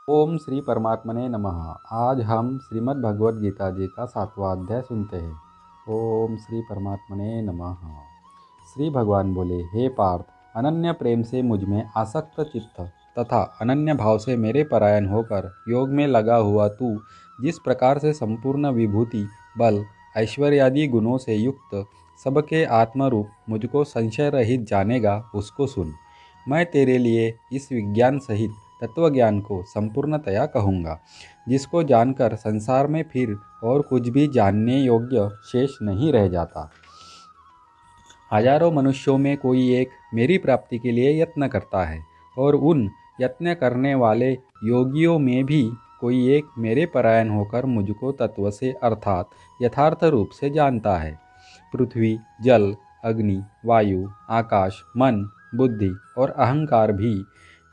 ओम श्री परमात्मने नमः। आज हम श्रीमद् भगवद गीता जी का 7वां अध्याय सुनते हैं। ओम श्री परमात्मने नमः। श्री भगवान बोले, हे पार्थ, अनन्य प्रेम से मुझ में आसक्त चित्त तथा अनन्य भाव से मेरे परायण होकर योग में लगा हुआ तू जिस प्रकार से संपूर्ण विभूति, बल, ऐश्वर्यादि गुणों से युक्त सबके आत्मरूप मुझको संशय रहित जानेगा, उसको सुन। मैं तेरे लिए इस विज्ञान सहित तत्वज्ञान को संपूर्णतया कहूँगा, जिसको जानकर संसार में फिर और कुछ भी जानने योग्य शेष नहीं रह जाता। हजारों मनुष्यों में कोई एक मेरी प्राप्ति के लिए यत्न करता है, और उन यत्न करने वाले योगियों में भी कोई एक मेरे परायण होकर मुझको तत्व से अर्थात यथार्थ रूप से जानता है। पृथ्वी, जल, अग्नि, वायु, आकाश, मन, बुद्धि और अहंकार भी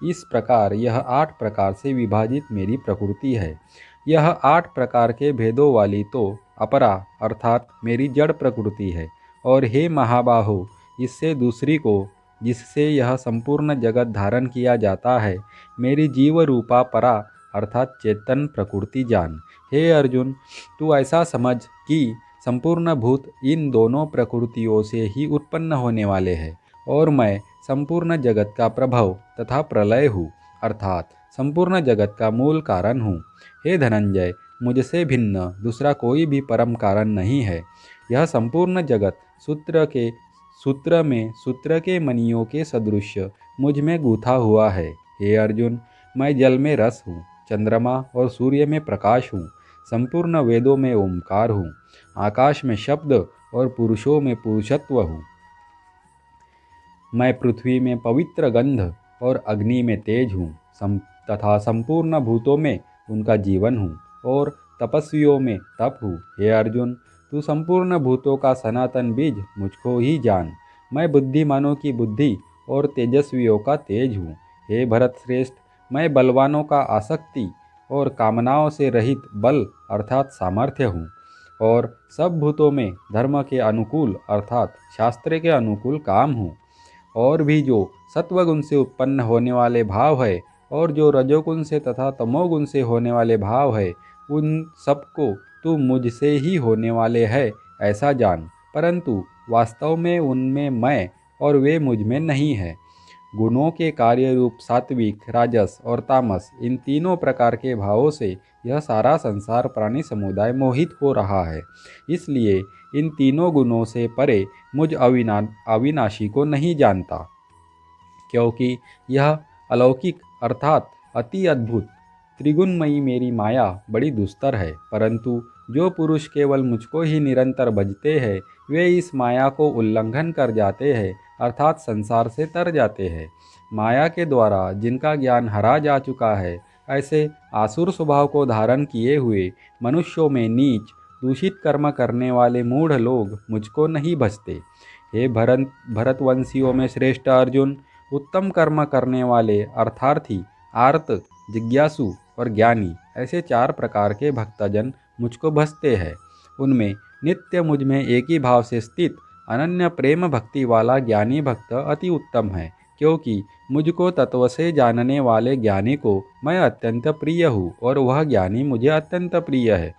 इस प्रकार यह 8 प्रकार से विभाजित मेरी प्रकृति है। यह 8 प्रकार के भेदों वाली तो अपरा अर्थात मेरी जड़ प्रकृति है। और हे महाबाहो, इससे दूसरी को, जिससे यह संपूर्ण जगत धारण किया जाता है, मेरी जीव रूपा परा अर्थात चेतन प्रकृति जान। हे अर्जुन, तू ऐसा समझ कि संपूर्ण भूत इन दोनों प्रकृतियों से ही उत्पन्न होने वाले हैं, और मैं संपूर्ण जगत का प्रभव तथा प्रलय हूँ, अर्थात संपूर्ण जगत का मूल कारण हूँ। हे धनंजय, मुझसे भिन्न दूसरा कोई भी परम कारण नहीं है। यह संपूर्ण जगत सूत्र के मणियों के सदृश मुझ में गूथा हुआ है। हे अर्जुन, मैं जल में रस हूँ, चंद्रमा और सूर्य में प्रकाश हूँ, संपूर्ण वेदों में ओंकार हूँ, आकाश में शब्द और पुरुषों में पुरुषत्व हूँ। मैं पृथ्वी में पवित्र गंध और अग्नि में तेज हूँ, तथा संपूर्ण भूतों में उनका जीवन हूँ, और तपस्वियों में तप हूँ। हे अर्जुन, तू संपूर्ण भूतों का सनातन बीज मुझको ही जान। मैं बुद्धिमानों की बुद्धि और तेजस्वियों का तेज हूँ। हे भरत श्रेष्ठ, मैं बलवानों का आसक्ति और कामनाओं से रहित बल अर्थात सामर्थ्य हूँ, और सब भूतों में धर्म के अनुकूल अर्थात शास्त्र के अनुकूल काम हूँ। और भी जो सत्वगुण से उत्पन्न होने वाले भाव है, और जो रजोगुण से तथा तमोगुण से होने वाले भाव है, उन सबको तू मुझसे ही होने वाले है ऐसा जान। परंतु वास्तव में उनमें मैं और वे मुझ में नहीं है। गुणों के कार्य रूप सात्विक, राजस और तामस, इन तीनों प्रकार के भावों से यह सारा संसार प्राणी समुदाय मोहित हो रहा है। इसलिए इन तीनों गुणों से परे मुझ अविनाशी को नहीं जानता, क्योंकि यह अलौकिक अर्थात अति अद्भुत त्रिगुणमयी मेरी माया बड़ी दुस्तर है। परंतु जो पुरुष केवल मुझको ही निरंतर भजते हैं, वे इस माया को उल्लंघन कर जाते हैं अर्थात संसार से तर जाते हैं। माया के द्वारा जिनका ज्ञान हरा जा चुका है, ऐसे आसुर स्वभाव को धारण किए हुए मनुष्यों में नीच दूषित कर्म करने वाले मूढ़ लोग मुझको नहीं भजते। हे भरतवंशियों में श्रेष्ठ अर्जुन, उत्तम कर्म करने वाले अर्थार्थी, आर्त, जिज्ञासु और ज्ञानी, ऐसे 4 प्रकार के भक्तजन मुझको भजते हैं। उनमें नित्य मुझ में एक ही भाव से स्थित अनन्य प्रेम भक्ति वाला ज्ञानी भक्त अति उत्तम है, क्योंकि मुझको तत्व से जानने वाले ज्ञानी को मैं अत्यंत प्रिय हूँ, और वह ज्ञानी मुझे अत्यंत प्रिय है।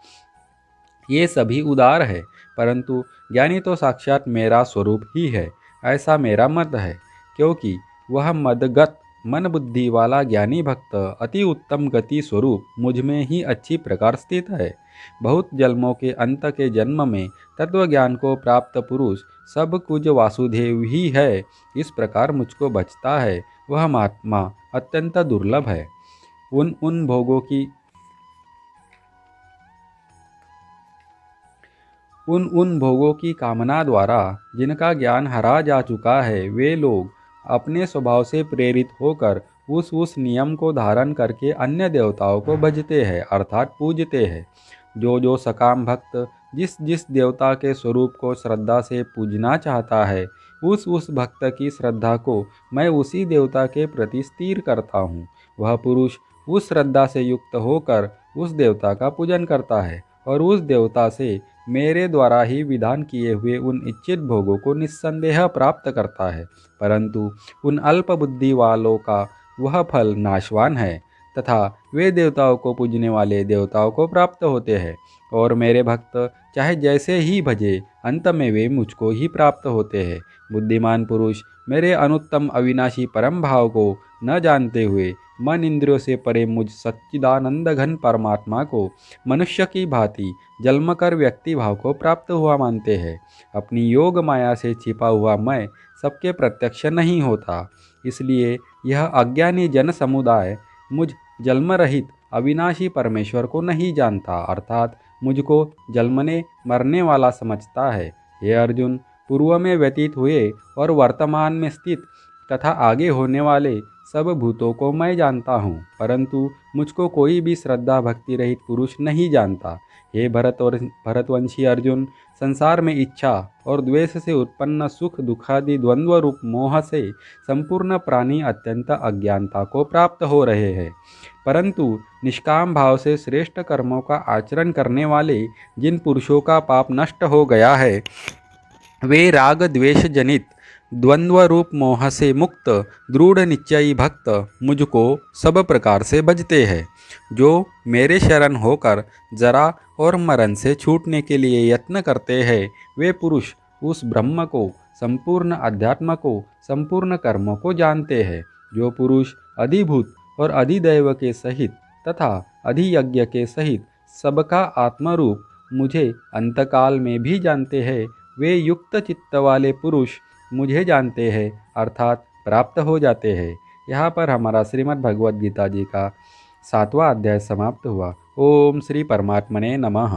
ये सभी उदार है, परंतु ज्ञानी तो साक्षात मेरा स्वरूप ही है, ऐसा मेरा मत है। क्योंकि वह मदगत मन बुद्धि वाला ज्ञानी भक्त अति उत्तम गति स्वरूप मुझ में ही अच्छी प्रकार स्थित है। बहुत जन्मों के अंत के जन्म में तत्व ज्ञान को प्राप्त पुरुष सब कुछ वासुदेव ही है, इस प्रकार मुझको बचता है, वह महात्मा अत्यंत दुर्लभ है। उन भोगों की कामना द्वारा जिनका ज्ञान हरा जा चुका है, वे लोग अपने स्वभाव से प्रेरित होकर उस नियम को धारण करके अन्य देवताओं को भजते हैं अर्थात पूजते हैं। जो सकाम भक्त जिस जिस देवता के स्वरूप को श्रद्धा से पूजना चाहता है, उस भक्त की श्रद्धा को मैं उसी देवता के प्रति स्थिर करता हूँ। वह पुरुष उस श्रद्धा से युक्त होकर उस देवता का पूजन करता है, और उस देवता से मेरे द्वारा ही विधान किए हुए उन इच्छित भोगों को निस्संदेह प्राप्त करता है। परंतु उन अल्प बुद्धि वालों का वह फल नाशवान है, तथा वे देवताओं को पूजने वाले देवताओं को प्राप्त होते हैं। और मेरे भक्त चाहे जैसे ही भजे, अंत में वे मुझको ही प्राप्त होते हैं। बुद्धिमान पुरुष मेरे अनुत्तम अविनाशी परम भाव को न जानते हुए मन इंद्रियों से परे मुझ सच्चिदानंद घन परमात्मा को मनुष्य की भांति जन्मकर व्यक्ति भाव को प्राप्त हुआ मानते हैं। अपनी योग माया से छिपा हुआ मैं सबके प्रत्यक्ष नहीं होता, इसलिए यह अज्ञानी जन समुदाय मुझ जन्म रहित अविनाशी परमेश्वर को नहीं जानता, अर्थात मुझको जन्मने मरने वाला समझता है। हे अर्जुन, पूर्व में व्यतीत हुए और वर्तमान में स्थित तथा आगे होने वाले सब भूतों को मैं जानता हूँ, परंतु मुझको कोई भी श्रद्धा भक्ति रहित पुरुष नहीं जानता। हे भरतवंशी अर्जुन, संसार में इच्छा और द्वेष से उत्पन्न सुख दुखादि द्वंद्व रूप मोह से संपूर्ण प्राणी अत्यंत अज्ञानता को प्राप्त हो रहे हैं, परंतु निष्काम भाव से श्रेष्ठ कर्मों का आचरण करने वाले जिन पुरुषों का पाप नष्ट हो गया है, वे राग द्वेष जनित द्वंद्व रूप मोह से मुक्त दृढ़ निश्चयी भक्त मुझको सब प्रकार से भजते हैं। जो मेरे शरण होकर जरा और मरण से छूटने के लिए यत्न करते हैं, वे पुरुष उस ब्रह्म को, संपूर्ण अध्यात्म को, संपूर्ण कर्मों को जानते हैं। जो पुरुष अधिभूत और अधिदैव के सहित तथा अधियज्ञ के सहित सबका आत्मरूप मुझे अंतकाल में भी जानते हैं, वे युक्त चित्त वाले पुरुष मुझे जानते हैं, अर्थात प्राप्त हो जाते हैं। यहाँ पर हमारा श्रीमद् भगवद गीता जी का 7वां अध्याय समाप्त हुआ। ओम श्री परमात्मने नमः।